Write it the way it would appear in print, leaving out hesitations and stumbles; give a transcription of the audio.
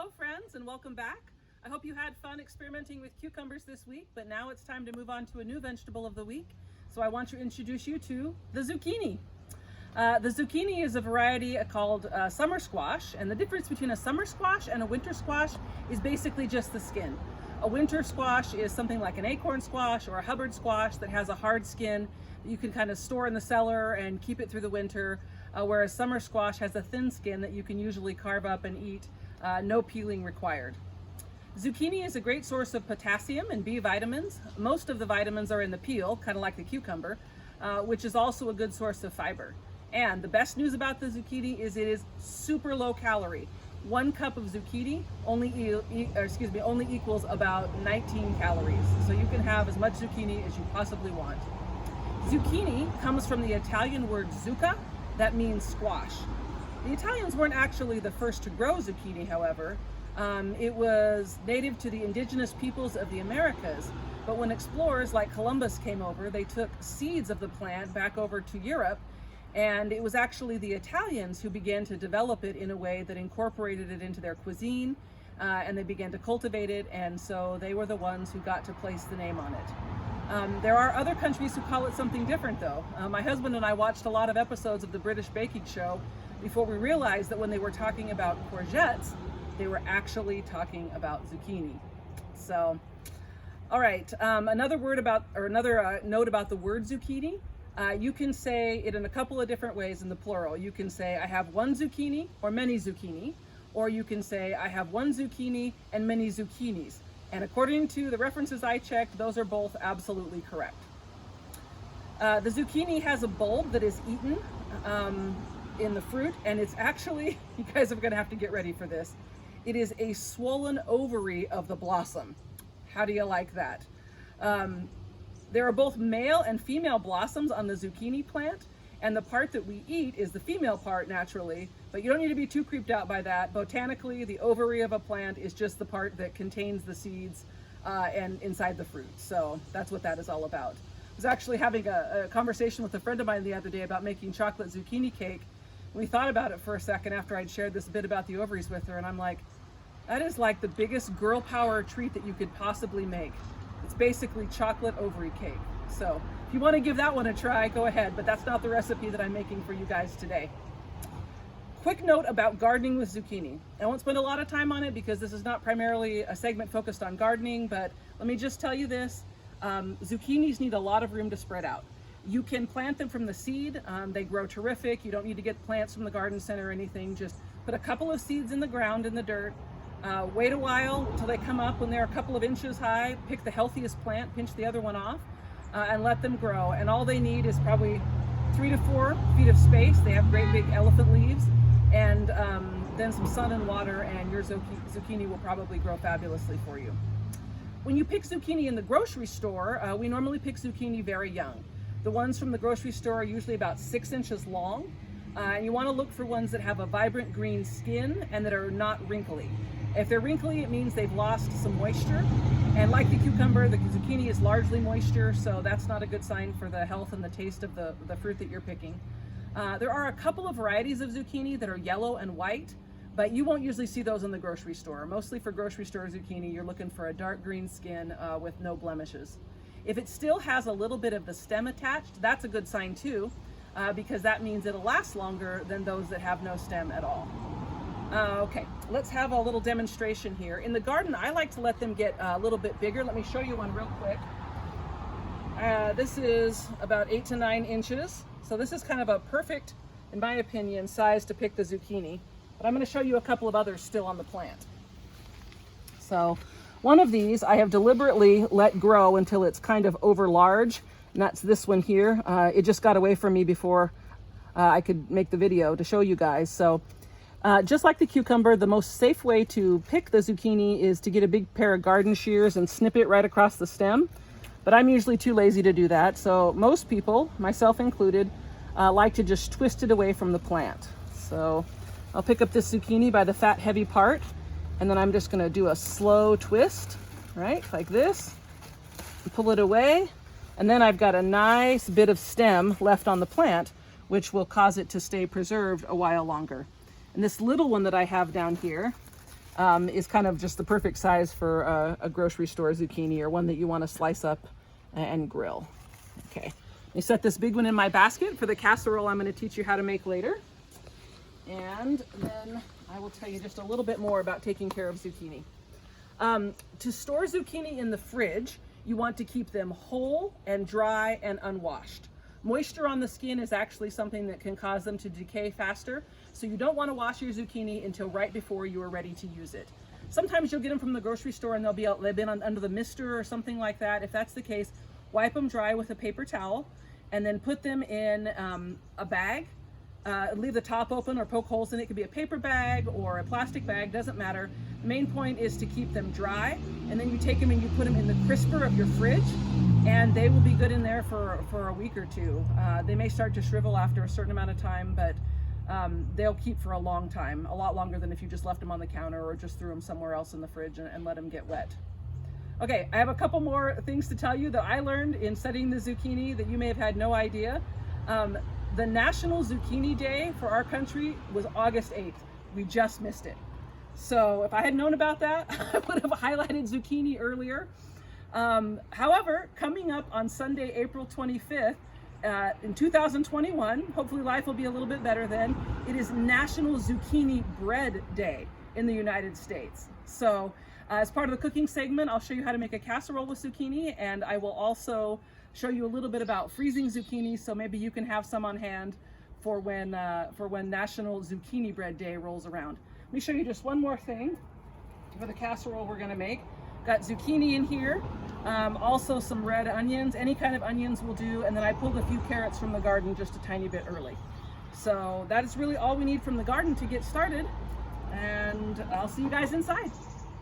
Hello friends, and welcome back. I hope you had fun experimenting with cucumbers this week, but now it's time to move on to a new vegetable of the week. So I want to introduce you to the zucchini. The zucchini is a variety called summer squash, and the difference between a summer squash and a winter squash is basically just the skin. A winter squash is something like an acorn squash or a Hubbard squash that has a hard skin that you can kind of store in the cellar and keep it through the winter, whereas summer squash has a thin skin that you can usually carve up and eat, no peeling required. Zucchini is a great source of potassium and B vitamins. Most of the vitamins are in the peel, kind of like the cucumber, which is also a good source of fiber. And the best news about the zucchini is it is super low calorie. 1 cup of zucchini only equals about 19 calories. So you can have as much zucchini as you possibly want. Zucchini comes from the Italian word zucca, that means squash. The Italians weren't actually the first to grow zucchini, however. It was native to the indigenous peoples of the Americas, but when explorers like Columbus came over, they took seeds of the plant back over to Europe, and it was actually the Italians who began to develop it in a way that incorporated it into their cuisine, and they began to cultivate it, and so they were the ones who got to place the name on it. There are other countries who call it something different though. My husband and I watched a lot of episodes of the British baking show before we realized that when they were talking about courgettes, they were actually talking about zucchini. So, all right, another note about the word zucchini. You can say it in a couple of different ways in the plural. You can say I have 1 zucchini or many zucchini, or you can say I have 1 zucchini and many zucchinis. And according to the references I checked, those are both absolutely correct. The zucchini has a bulb that is eaten in the fruit, and it's actually, you guys are gonna have to get ready for this, it is a swollen ovary of the blossom. How do you like that? There are both male and female blossoms on the zucchini plant, and the part that we eat is the female part naturally, but you don't need to be too creeped out by that. Botanically, the ovary of a plant is just the part that contains the seeds and inside the fruit. So that's what that is all about. I was actually having a conversation with a friend of mine the other day about making chocolate zucchini cake. We thought about it for a second after I'd shared this bit about the ovaries with her, and I'm like, that is like the biggest girl power treat that you could possibly make. It's basically chocolate ovary cake. So if you want to give that one a try, go ahead, but that's not the recipe that I'm making for you guys today. Quick note about gardening with zucchini. I won't spend a lot of time on it because this is not primarily a segment focused on gardening, but let me just tell you this. Zucchinis need a lot of room to spread out. You can plant them from the seed. They grow terrific. You don't need to get plants from the garden center or anything. Just put a couple of seeds in the ground in the dirt. Wait a while until they come up. When they're a couple of inches high, pick the healthiest plant, pinch the other one off, and let them grow. And all they need is probably 3 to 4 feet of space. They have great big elephant leaves, and then some sun and water, and your zucchini will probably grow fabulously for you. When you pick zucchini in the grocery store, we normally pick zucchini very young. The ones from the grocery store are usually about 6 inches long. And you want to look for ones that have a vibrant green skin and that are not wrinkly. If they're wrinkly, it means they've lost some moisture. And like the cucumber, the zucchini is largely moisture, so that's not a good sign for the health and the taste of the fruit that you're picking. There are a couple of varieties of zucchini that are yellow and white, but you won't usually see those in the grocery store. Mostly for grocery store zucchini, you're looking for a dark green skin with no blemishes. If it still has a little bit of the stem attached, that's a good sign too, because that means it'll last longer than those that have no stem at all. Okay, let's have a little demonstration here. In the garden, I like to let them get a little bit bigger. Let me show you one real quick. This is about 8 to 9 inches. So this is kind of a perfect, in my opinion, size to pick the zucchini. But I'm going to show you a couple of others still on the plant. So one of these I have deliberately let grow until it's kind of over large, and that's this one here. It just got away from me before I could make the video to show you guys. So just like the cucumber, the most safe way to pick the zucchini is to get a big pair of garden shears and snip it right across the stem. But I'm usually too lazy to do that. So most people, myself included, like to just twist it away from the plant. So I'll pick up this zucchini by the fat, heavy part, and then I'm just going to do a slow twist, right, like this, and pull it away. And then I've got a nice bit of stem left on the plant, which will cause it to stay preserved a while longer. And this little one that I have down here, is kind of just the perfect size for a grocery store zucchini, or one that you want to slice up and grill. Okay, let me set this big one in my basket for the casserole I'm going to teach you how to make later. And then I will tell you just a little bit more about taking care of zucchini. To store zucchini in the fridge, you want to keep them whole and dry and unwashed. Moisture on the skin is actually something that can cause them to decay faster, so you don't want to wash your zucchini until right before you are ready to use it. Sometimes you'll get them from the grocery store and they've been under the mister or something like that. If that's the case, wipe them dry with a paper towel and then put them in a bag. Leave the top open or poke holes in it. It could be a paper bag or a plastic bag, doesn't matter. The main point is to keep them dry, and then you take them and you put them in the crisper of your fridge, and they will be good in there for a week or two. They may start to shrivel after a certain amount of time, but they'll keep for a long time, a lot longer than if you just left them on the counter or just threw them somewhere else in the fridge and let them get wet. Okay, I have a couple more things to tell you that I learned in studying the zucchini that you may have had no idea. The National Zucchini Day for our country was August 8th. We just missed it. So if I had known about that, I would have highlighted zucchini earlier. However, coming up on Sunday, April 25th, in 2021, hopefully life will be a little bit better then, it is National Zucchini Bread Day in the United States. So as part of the cooking segment, I'll show you how to make a casserole with zucchini, and I will also show you a little bit about freezing zucchini, so maybe you can have some on hand for when National Zucchini Bread Day rolls around. Let me show you just one more thing for the casserole we're gonna make. Got zucchini in here, also some red onions, any kind of onions will do, and then I pulled a few carrots from the garden just a tiny bit early. So that is really all we need from the garden to get started, and I'll see you guys inside.